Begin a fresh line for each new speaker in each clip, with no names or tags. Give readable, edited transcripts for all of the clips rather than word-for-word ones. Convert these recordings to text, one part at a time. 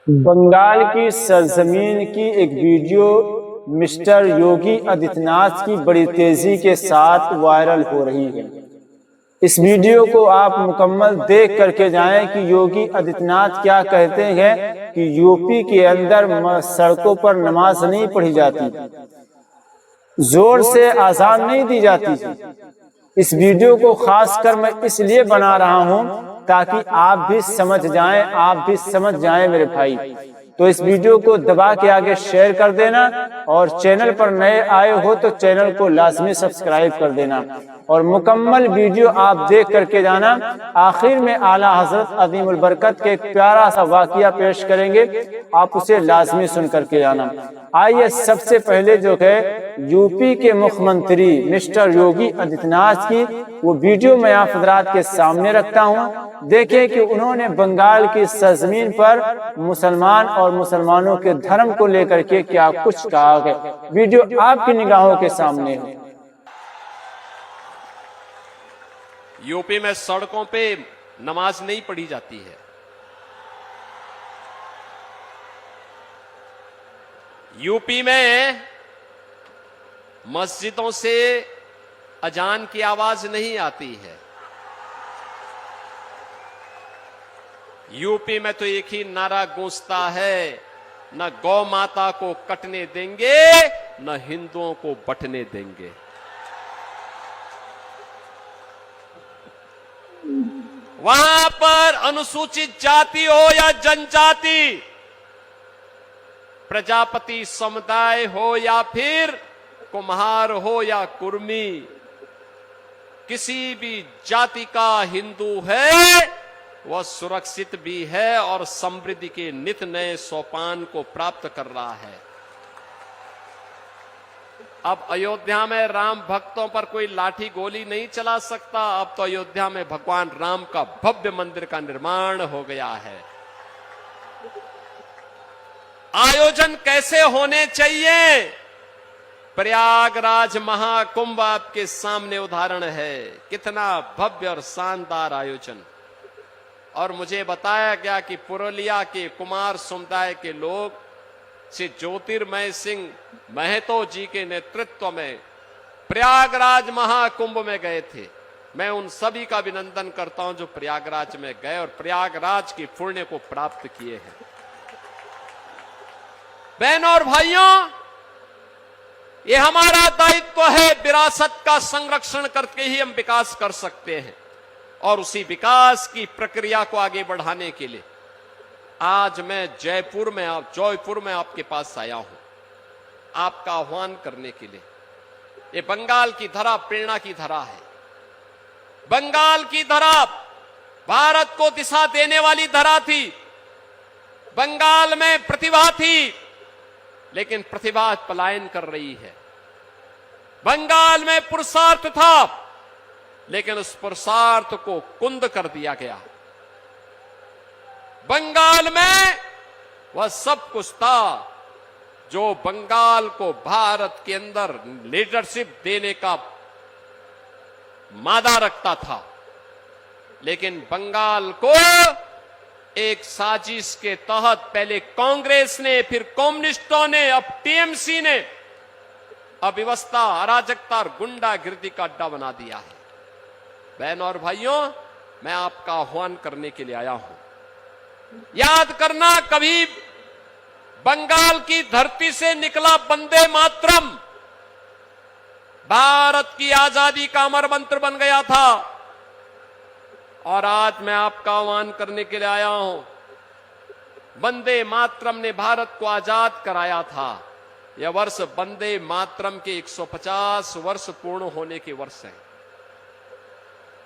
बंगाल की सरजमीन की एक वीडियो मिस्टर योगी आदित्यनाथ की बड़ी तेजी के साथ वायरल हो रही है। इस वीडियो को आप मुकम्मल देख करके जाएं कि योगी आदित्यनाथ क्या कहते हैं कि यूपी के अंदर सड़कों पर नमाज नहीं पढ़ी जाती, जोर से आजान नहीं दी जाती। इस वीडियो को खासकर मैं इसलिए बना रहा हूं ताकि आप भी समझ जाएं, आप भी समझ जाएं मेरे भाई। तो इस वीडियो को दबा के आगे शेयर कर देना और चैनल पर नए आए हो तो चैनल को लाजमी सब्सक्राइब कर देना और मुकम्मल वीडियो आप देख करके जाना। आखिर में आला हजरत अजीमुल बरकत के एक प्यारा सा वाकया पेश करेंगे, आप उसे लाजमी सुन करके जाना। आइए सबसे पहले जो है यूपी के मुख्यमंत्री मिस्टर योगी आदित्यनाथ की वो वीडियो मैं आप हजरात के सामने रखता हूं। देखें कि उन्होंने बंगाल की सरजमीन पर मुसलमान और मुसलमानों के धर्म को लेकर के क्या कुछ कहा है। वीडियो आपकी निगाहों के सामने है।
यूपी में सड़कों पे नमाज नहीं पढ़ी जाती है। यूपी में मस्जिदों से अजान की आवाज नहीं आती है। यूपी में तो एक ही नारा गूंजता है, न गौ माता को कटने देंगे न हिंदुओं को बंटने देंगे। वहां पर अनुसूचित जाति हो या जनजाति, प्रजापति समुदाय हो या फिर कुम्हार हो या कुर्मी, किसी भी जाति का हिंदू है वह सुरक्षित भी है और समृद्धि के नित नए सोपान को प्राप्त कर रहा है। अब अयोध्या में राम भक्तों पर कोई लाठी गोली नहीं चला सकता। अब तो अयोध्या में भगवान राम का भव्य मंदिर का निर्माण हो गया है। आयोजन कैसे होने चाहिए? प्रयागराज महाकुंभ आपके सामने उदाहरण है, कितना भव्य और शानदार आयोजन। और मुझे बताया गया कि पुरुलिया के कुमार समुदाय के लोग श्री ज्योतिर्मय सिंह महतो जी के नेतृत्व में प्रयागराज महाकुंभ में गए थे। मैं उन सभी का अभिनंदन करता हूं जो प्रयागराज में गए और प्रयागराज की पुण्य को प्राप्त किए हैं। बहनों और भाइयों, ये हमारा दायित्व है। विरासत का संरक्षण करके ही हम विकास कर सकते हैं और उसी विकास की प्रक्रिया को आगे बढ़ाने के लिए आज मैं जयपुर में आपके पास आया हूं, आपका आह्वान करने के लिए। ये बंगाल की धरा प्रेरणा की धरा है। बंगाल की धरा भारत को दिशा देने वाली धरा थी। बंगाल में प्रतिभा थी, लेकिन प्रतिभा पलायन कर रही है। बंगाल में पुरुषार्थ था, लेकिन उस पुरुषार्थ को कुंद कर दिया गया। बंगाल में वह सब कुछ था जो बंगाल को भारत के अंदर लीडरशिप देने का मादा रखता था, लेकिन बंगाल को एक साजिश के तहत पहले कांग्रेस ने, फिर कम्युनिस्टों ने, अब टीएमसी ने अव्यवस्था, अराजकता और गुंडागिर्दी का अड्डा बना दिया है। बहनों और भाइयों, मैं आपका आह्वान करने के लिए आया हूं। याद करना, कभी बंगाल की धरती से निकला वंदे मातरम भारत की आजादी का अमर मंत्र बन गया था। और आज मैं आपका आह्वान करने के लिए आया हूं। वंदे मातरम ने भारत को आजाद कराया था। यह वर्ष वंदे मातरम के 150 वर्ष पूर्ण होने के वर्ष है।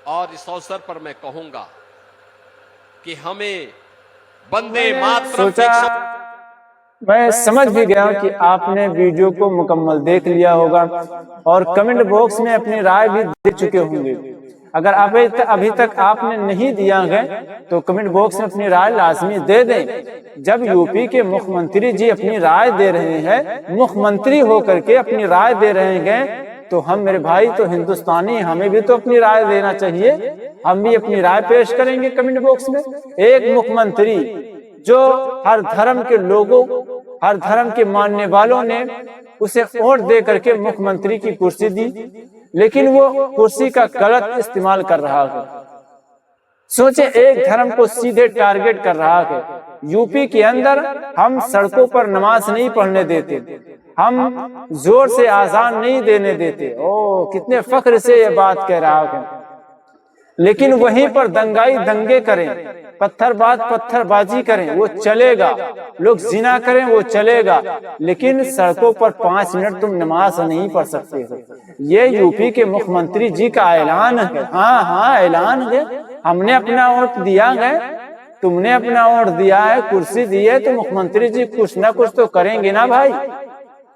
और इस अवसर पर मैं कहूंगा कि हमें वंदे मातरम
मैं समझ भी गया कि आपने वीडियो को मुकम्मल देख लिया होगा और कमेंट बॉक्स में अपनी राय भी दे चुके होंगे। अगर अभी तक आपने नहीं दिया है तो कमेंट बॉक्स में अपनी राय लाजमी दे दें। जब यूपी के मुख्यमंत्री जी अपनी राय दे रहे हैं, मुख्यमंत्री होकर के अपनी राय दे रहे हैं, तो हम मेरे भाई तो हिंदुस्तानी, हमें भी तो अपनी राय देना चाहिए। हम भी अपनी राय पेश करेंगे कमेंट बॉक्स में। एक मुख्यमंत्री जो हर धर्म के लोगों, हर धर्म के मानने वालों ने उसे वोट दे करके मुख्यमंत्री की कुर्सी दी, लेकिन वो कुर्सी का गलत इस्तेमाल कर रहा है। सोचे, एक धर्म को सीधे टारगेट कर रहा है। यूपी के अंदर हम सड़कों पर नमाज नहीं पढ़ने देते, हम जोर से आजान नहीं देने देते। ओ, कितने फख्र से ये बात कह रहा है। लेकिन वहीं पर दंगाई दंगे करें, पत्थरबाजी करें, वो चलेगा। लोग जिना करें, वो चलेगा। लेकिन सड़कों पर 5 मिनट तुम नमाज नहीं पढ़ सकते हो। ये यूपी के मुख्यमंत्री जी का ऐलान है। हाँ, ऐलान है। हमने अपना वोट दिया है, तुमने अपना वोट दिया है, कुर्सी दी है, तो मुख्यमंत्री जी कुछ ना कुछ तो करेंगे ना भाई।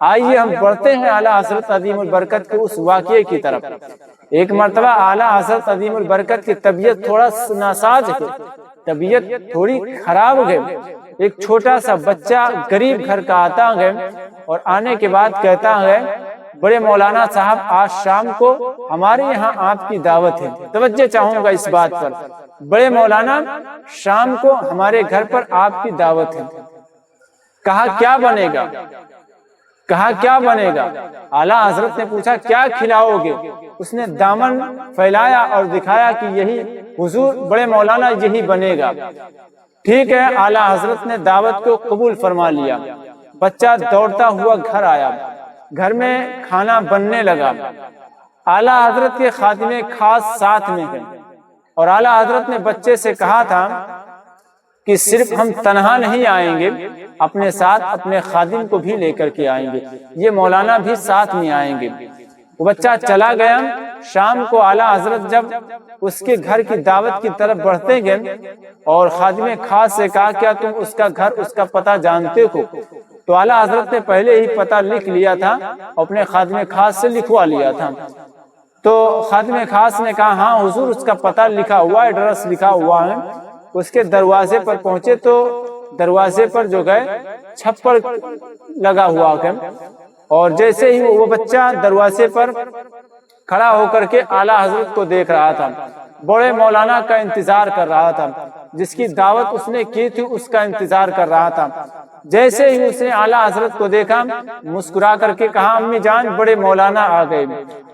आइए हम बढ़ते हैं आला हजरत अदीमुल बरकत के उस वाक़ये की तरफ। एक मर्तबा आला हजरत अदीमुल बरकत की तबीयत थोड़ा नासाज है, तबीयत थोड़ी खराब है। एक छोटा सा बच्चा गरीब घर का आता है और आने के बाद कहता है, बड़े मौलाना साहब, आज शाम को हमारे यहाँ आपकी दावत है। तवज्जो चाहूंगा इस बात पर। बड़े मौलाना, शाम को हमारे घर पर आपकी दावत है। कहा क्या बनेगा? कहा क्या बनेगा? आला हजरत ने पूछा क्या खिलाओगे? उसने दामन फैलाया और दिखाया कि यही हुजूर, बड़े मौलाना, यही बनेगा। ठीक है, आला हजरत ने दावत को कबूल फरमा लिया। बच्चा दौड़ता हुआ घर आया, घर में खाना बनने लगा। आला हजरत के खादिमे खास साथ में है और आला हजरत ने बच्चे से कहा था कि सिर्फ हम तन्हा नहीं आएंगे, अपने साथ अपने खादिम को भी लेकर के आएंगे, ये मौलाना भी साथ में आएंगे। वो बच्चा चला गया। शाम को आला हजरत जब उसके घर की दावत की तरफ बढ़ते गए और खादिमे खास से कहा, क्या तुम उसका घर, उसका पता जानते हो? तो आला हजरत ने पहले ही पता लिख लिया था, अपने खादिमे खास से लिखवा लिया था। तो खादिमे खास ने कहा, हाँ हुजूर, उसका पता लिखा हुआ, एड्रेस लिखा हुआ है। उसके दरवाजे पर पहुंचे तो दरवाजे पर जो गए छप्पर लगा हुआ है और जैसे ही वो बच्चा दरवाजे पर खड़ा होकर के आला हजरत को देख रहा था, बड़े मौलाना का इंतजार कर रहा था, जिसकी दावत उसने की थी उसका इंतजार कर रहा था। जैसे ही उसने आला हजरत को देखा, मुस्कुरा करके कहा, अम्मी जान, बड़े मौलाना आ गए,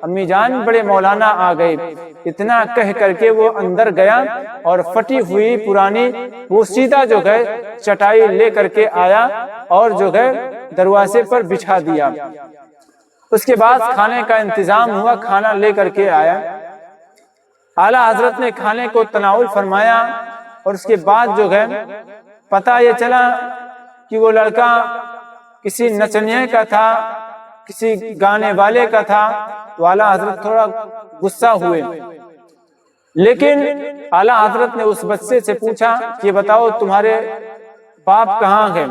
अम्मी जान, बड़े मौलाना आ गए। इतना कह करके वो अंदर गया और फटी हुई पुरानी पोशीदा जो है चटाई ले करके आया और जो है दरवाजे पर बिछा दिया। उसके बाद खाने का इंतजाम हुआ, खाना ले करके आया। आला हजरत ने खाने को तनाउल फरमाया और उसके बाद जो है पता ये चला कि वो लड़का किसी नचनिया का था, किसी गाने वाले का था। तो आला हजरत थोड़ा गुस्सा हुए, लेकिन आला हजरत ने उस बच्चे से पूछा कि बताओ तुम्हारे बाप कहाँ हैं?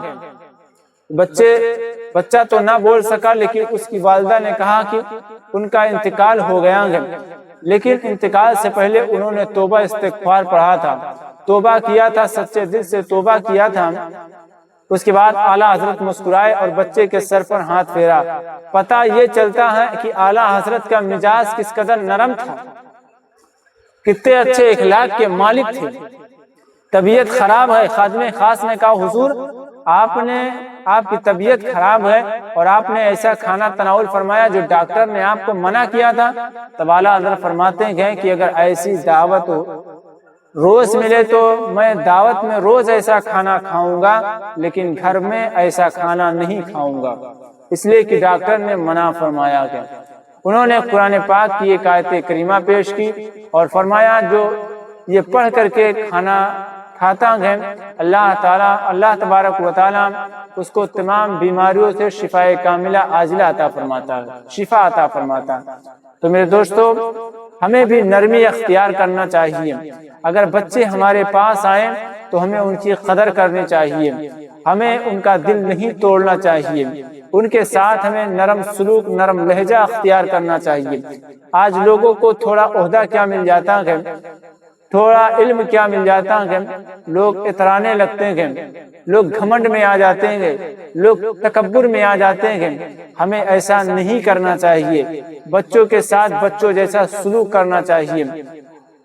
बच्चा तो ना बोल सका, लेकिन उसकी वालिदा ने कहा कि उनका इंतकाल हो गया है, लेकिन इंतकाल से पहले उन्होंने तौबा इस्तिग़फ़ार पढ़ा था, तौबा किया था, सच्चे दिल से तौबा किया था। उसके बाद आला हजरत मुस्कुराए और बच्चे के सर पर हाथ फेरा। पता ये चलता है कि आला हजरत का मिजाज किस कदर नरम था, कितने अच्छे इखलाक के मालिक थे। तबीयत खराब है, खादिमे खास ने कहा, हुजूर आपकी तबीयत खराब है और आपने ऐसा खाना तनाउल फरमाया जो डॉक्टर ने आपको मना किया था। तब आला हजरत फरमाते हैं कि अगर ऐसी दावत रोज मिले तो मैं दावत में रोज ऐसा खाना खाऊंगा, लेकिन घर में ऐसा खाना नहीं खाऊंगा, इसलिए कि डॉक्टर ने मना फरमाया गया। उन्होंने कुरान पाक की एक आयत करीमा पेश की और फरमाया, जो ये पढ़ करके खाना खाता है, अल्लाह तबारक व तआला उसको तमाम बीमारियों से शिफाए कामिला आजिला अता फरमाता है, शिफा अता फरमाता है। तो मेरे दोस्तों, हमें भी नरमी अख्तियार करना चाहिए। अगर बच्चे हमारे पास आए तो हमें उनकी कदर करनी चाहिए, हमें उनका दिल नहीं तोड़ना चाहिए, उनके साथ हमें नरम सलूक, नरम लहजा अख्तियार करना चाहिए। आज लोगों को थोड़ा ओहदा क्या मिल जाता है, थोड़ा इल्म क्या मिल जाता है, लोग इतराने लगते हैं, लोग घमंड में आ जाते हैं, लोग तकब्बुर में आ जाते हैं। हमें ऐसा नहीं करना चाहिए, बच्चों के साथ बच्चों जैसा सलूक करना चाहिए।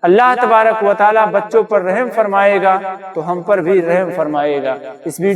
अल्लाह तबारक व तआला बच्चों पर रहम फरमाएगा तो हम पर भी रहम फरमाएगा। इस वीडियो